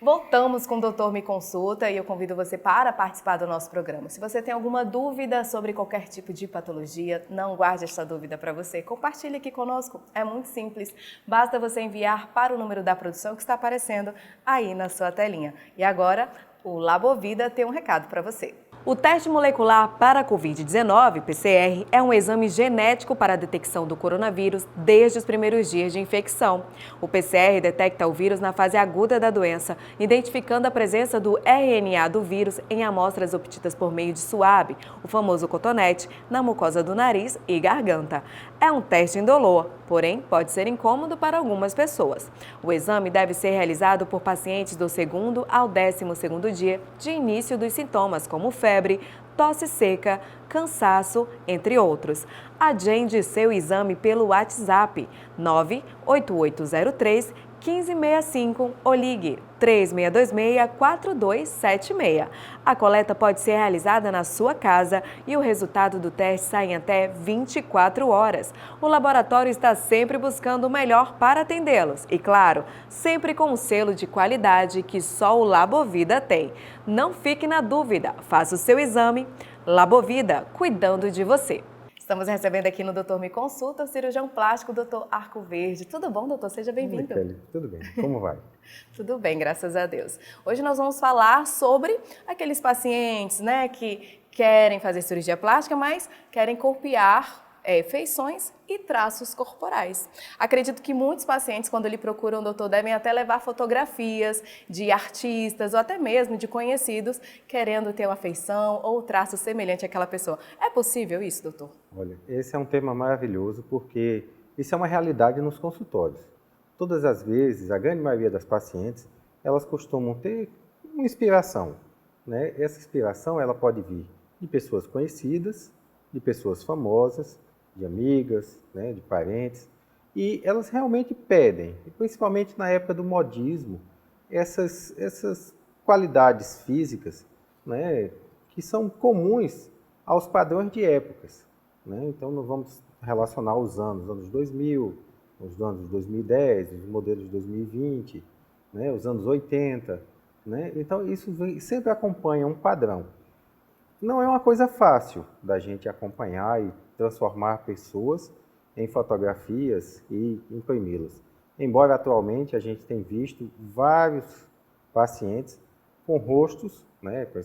Voltamos com o Doutor Me Consulta e eu convido você para participar do nosso programa. Se você tem alguma dúvida sobre qualquer tipo de patologia, não guarde esta dúvida para você. Compartilhe aqui conosco, é muito simples. Basta você enviar para o número da produção que está aparecendo aí na sua telinha. E agora, o Labovida tem um recado para você. O teste molecular para a Covid-19, PCR, é um exame genético para a detecção do coronavírus desde os primeiros dias de infecção. O PCR detecta o vírus na fase aguda da doença, identificando a presença do RNA do vírus em amostras obtidas por meio de suave, o famoso cotonete, na mucosa do nariz e garganta. É um teste indolor, porém pode ser incômodo para algumas pessoas. O exame deve ser realizado por pacientes do 2º ao 12º dia de início dos sintomas, como febre, tosse seca, cansaço, entre outros. Agende seu exame pelo WhatsApp 98803 1565 ou ligue 3626-4276. A coleta pode ser realizada na sua casa e o resultado do teste sai em até 24 horas. O laboratório está sempre buscando o melhor para atendê-los e, claro, sempre com um selo de qualidade que só o Labovida tem. Não fique na dúvida, faça o seu exame. Labovida, cuidando de você. Estamos recebendo aqui no Doutor Me Consulta o cirurgião plástico, Dr. Arco Verde. Tudo bom, doutor? Seja bem-vindo. Kelly, tudo bem. Como vai? Tudo bem, graças a Deus. Hoje nós vamos falar sobre aqueles pacientes, né, que querem fazer cirurgia plástica, mas querem copiar feições e traços corporais. Acredito que muitos pacientes, quando lhe procuram o doutor, devem até levar fotografias de artistas ou até mesmo de conhecidos querendo ter uma feição ou traço semelhante àquela pessoa. É possível isso, doutor? Olha, esse é um tema maravilhoso porque isso é uma realidade nos consultórios. Todas as vezes, a grande maioria das pacientes, elas costumam ter uma inspiração, né? Essa inspiração ela pode vir de pessoas conhecidas, de pessoas famosas, de amigas, né, de parentes, e elas realmente pedem, principalmente na época do modismo, essas qualidades físicas, né, que são comuns aos padrões de épocas, né? Então, nós vamos relacionar os anos 2000, os anos 2010, os modelos de 2020, né, os anos 80, né? Então, isso sempre acompanha um padrão. Não é uma coisa fácil da gente acompanhar e transformar pessoas em fotografias e imprimi-las. Embora atualmente a gente tenha visto vários pacientes com rostos, né, com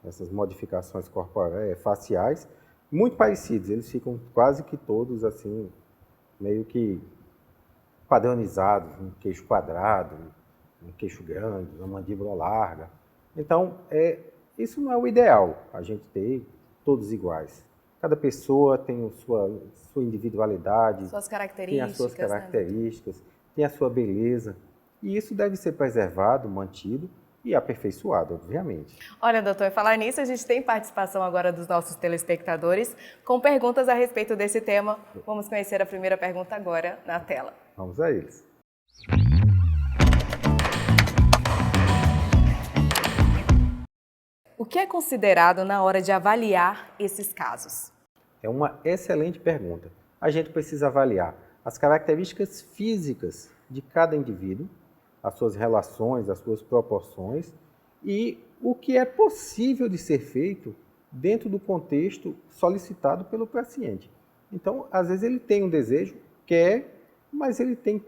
essas modificações corporais, faciais, muito parecidos. Eles ficam quase que todos assim, meio que padronizados, um queixo quadrado, um queixo grande, uma mandíbula larga. Então, isso não é o ideal, a gente ter todos iguais. Cada pessoa tem sua individualidade, suas características, tem as suas características, tem a sua beleza. E isso deve ser preservado, mantido e aperfeiçoado, obviamente. Olha, doutor, falar nisso, a gente tem participação agora dos nossos telespectadores com perguntas a respeito desse tema. Vamos conhecer a primeira pergunta agora na tela. Vamos a eles. O que é considerado na hora de avaliar esses casos? É uma excelente pergunta. A gente precisa avaliar as características físicas de cada indivíduo, as suas relações, as suas proporções e o que é possível de ser feito dentro do contexto solicitado pelo paciente. Então, às vezes ele tem um desejo, quer, mas ele tem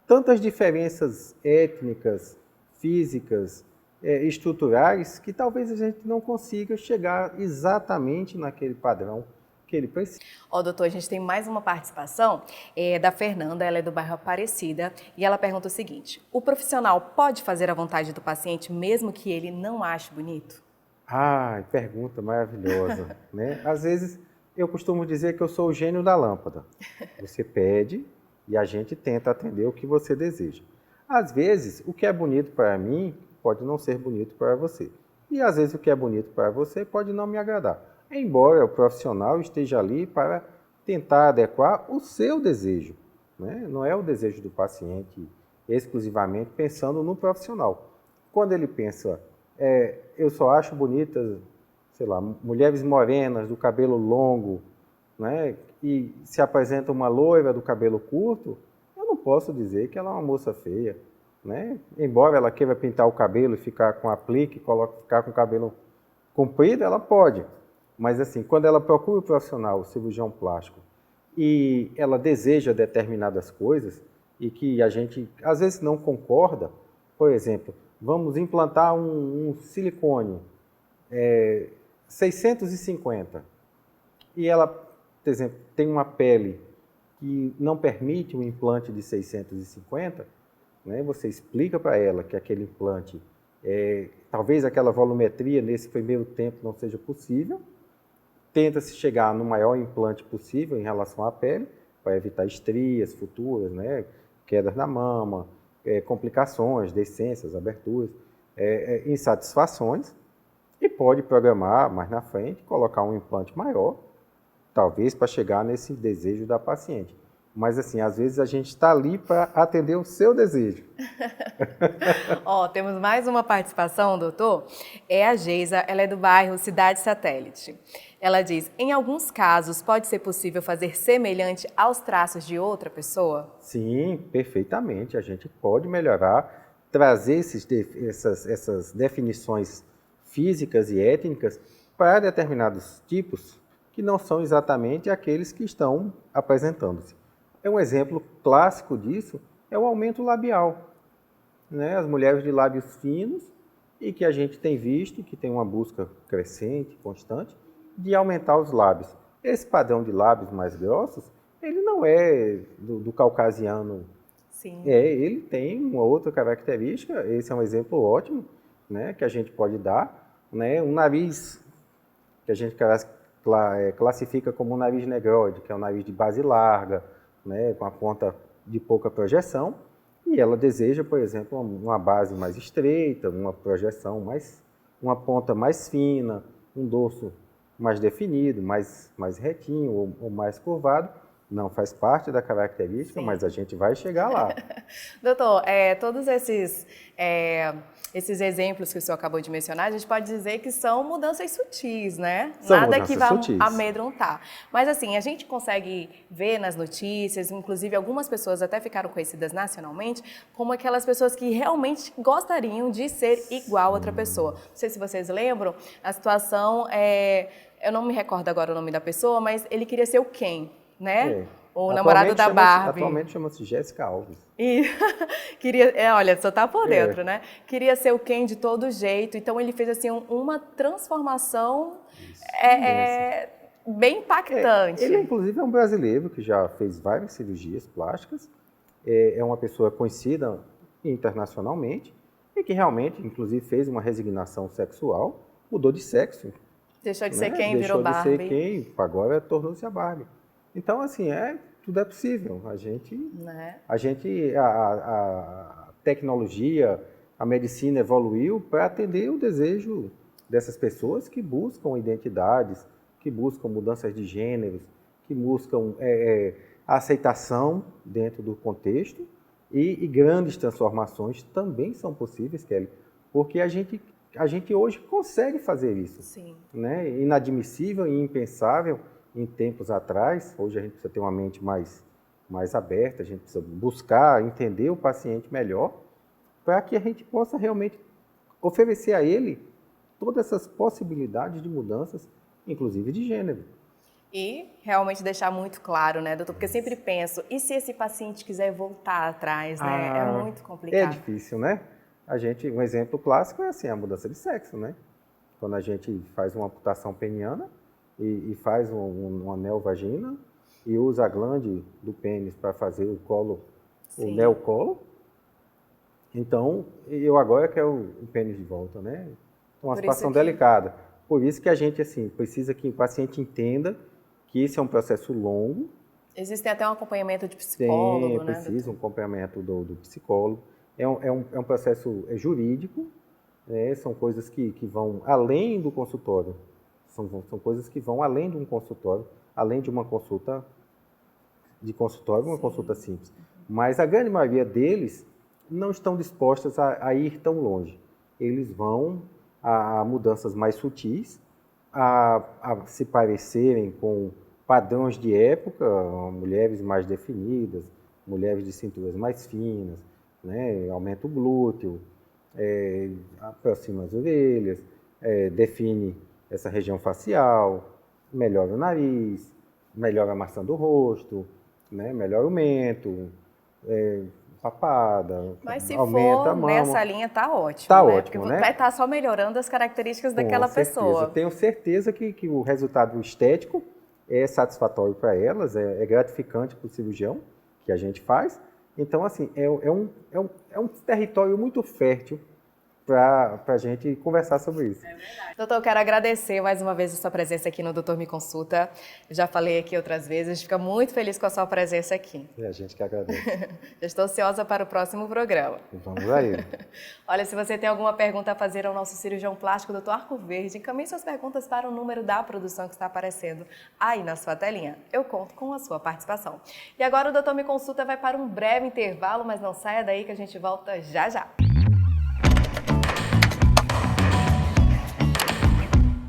tantas diferenças étnicas, físicas, estruturais, que talvez a gente não consiga chegar exatamente naquele padrão que ele precisa. Doutor, a gente tem mais uma participação da Fernanda, ela é do bairro Aparecida, e ela pergunta o seguinte: o profissional pode fazer a vontade do paciente mesmo que ele não ache bonito? Pergunta maravilhosa, né? Às vezes eu costumo dizer que eu sou o gênio da lâmpada. Você pede e a gente tenta atender o que você deseja. Às vezes, o que é bonito para mim pode não ser bonito para você. E às vezes o que é bonito para você pode não me agradar. Embora o profissional esteja ali para tentar adequar o seu desejo, né? Não é o desejo do paciente exclusivamente pensando no profissional. Quando ele pensa, eu só acho bonitas, sei lá, mulheres morenas do cabelo longo, né? E se apresenta uma loira do cabelo curto, eu não posso dizer que ela é uma moça feia, né? Embora ela queira pintar o cabelo e ficar com aplique, ficar com o cabelo comprido, ela pode. Mas assim, quando ela procura o profissional, o cirurgião plástico, e ela deseja determinadas coisas e que a gente às vezes não concorda, por exemplo, vamos implantar um silicone 650 e ela, por exemplo, tem uma pele que não permite um implante de 650, né? Você explica para ela que aquele implante, talvez aquela volumetria nesse primeiro tempo não seja possível, tenta-se chegar no maior implante possível em relação à pele, para evitar estrias futuras, né? Quedas na mama, complicações, descências, aberturas, insatisfações, e pode programar mais na frente, colocar um implante maior, talvez para chegar nesse desejo da paciente. Mas assim, às vezes a gente está ali para atender o seu desejo. Ó, temos mais uma participação, doutor. É a Geisa, ela é do bairro Cidade Satélite. Ela diz, em alguns casos pode ser possível fazer semelhante aos traços de outra pessoa? Sim, perfeitamente. A gente pode melhorar, trazer essas definições físicas e étnicas para determinados tipos que não são exatamente aqueles que estão apresentando-se. Um exemplo clássico disso é o aumento labial, né? As mulheres de lábios finos e que a gente tem visto que tem uma busca crescente, constante, de aumentar os lábios. Esse padrão de lábios mais grossos, ele não é do caucasiano. Sim. Ele tem uma outra característica, esse é um exemplo ótimo, né, que a gente pode dar, né? Um nariz que a gente classifica como um nariz negroide, que é um nariz de base larga, né, com a ponta de pouca projeção, e ela deseja, por exemplo, uma base mais estreita, uma projeção uma ponta mais fina, um dorso mais definido, mais retinho ou mais curvado. Não faz parte da característica, sim, mas a gente vai chegar lá. Doutor, todos esses exemplos que o senhor acabou de mencionar, a gente pode dizer que são mudanças sutis, né? São Nada que vá sutis. amedrontar. Mas assim, a gente consegue ver nas notícias, inclusive algumas pessoas até ficaram conhecidas nacionalmente, como aquelas pessoas que realmente gostariam de ser igual a outra pessoa. Não sei se vocês lembram, a situação, eu não me recordo agora o nome da pessoa, mas ele queria ser o Ken, né? O namorado da Barbie. Atualmente chama-se Jéssica Alves. E queria, olha, só tá por dentro, né? Queria ser o Ken de todo jeito, então ele fez assim uma transformação bem impactante. Ele inclusive é um brasileiro que já fez várias cirurgias plásticas, é uma pessoa conhecida internacionalmente e que realmente, inclusive, fez uma resignação sexual, mudou de sexo. Deixou de ser Ken, virou Barbie. Deixou de ser Ken, agora tornou-se a Barbie. Então, assim, tudo é possível. A tecnologia, a medicina evoluiu para atender o desejo dessas pessoas que buscam identidades, que buscam mudanças de gêneros, que buscam a aceitação dentro do contexto e grandes transformações também são possíveis, Kelly, porque a gente hoje consegue fazer isso. Sim. Né? Inadmissível e impensável em tempos atrás. Hoje a gente precisa ter uma mente mais aberta, a gente precisa buscar entender o paciente melhor para que a gente possa realmente oferecer a ele todas essas possibilidades de mudanças, inclusive de gênero. E realmente deixar muito claro, né, doutor? Porque eu sempre penso, e se esse paciente quiser voltar atrás, né? É muito complicado. É difícil, né? Um exemplo clássico é assim, a mudança de sexo, né? Quando a gente faz uma amputação peniana e faz um anel vagina e usa a glande do pênis para fazer o colo, sim, o neocolo. Então, eu agora quero o pênis de volta, né? Uma situação delicada. Por isso que a gente, assim, precisa que o paciente entenda que esse é um processo longo. Existe até um acompanhamento de psicólogo, né? Precisa um acompanhamento do psicólogo. É um processo jurídico, né? São coisas que vão além do consultório. São coisas que vão além de um consultório, além de uma consulta de consultório, uma, sim, consulta simples. Mas a grande maioria deles não estão dispostas a ir tão longe. Eles vão a mudanças mais sutis, a se parecerem com padrões de época, mulheres mais definidas, mulheres de cinturas mais finas, né? Aumenta o glúteo, aproxima as orelhas, define essa região facial, melhora o nariz, melhora a maçã do rosto, né? Melhora o mento, papada, Mas se aumenta for a mama. nessa linha, tá ótimo, Tá né? ótimo, Porque né? vai estar só melhorando as características daquela Com certeza. pessoa. Tenho certeza que o resultado estético é satisfatório para elas, é gratificante para o cirurgião que a gente faz. Então, assim, é um território muito fértil para a gente conversar sobre isso. Doutor, eu quero agradecer mais uma vez a sua presença aqui no Doutor Me Consulta. Eu já falei aqui outras vezes, a gente fica muito feliz com a sua presença aqui. E a gente que agradece. Já estou ansiosa para o próximo programa. Vamos aí. Olha, se você tem alguma pergunta a fazer ao nosso cirurgião plástico, Dr. Arco Verde, encaminhe suas perguntas para o número da produção que está aparecendo aí na sua telinha. Eu conto com a sua participação. E agora o Doutor Me Consulta vai para um breve intervalo, mas não saia daí que a gente volta já já.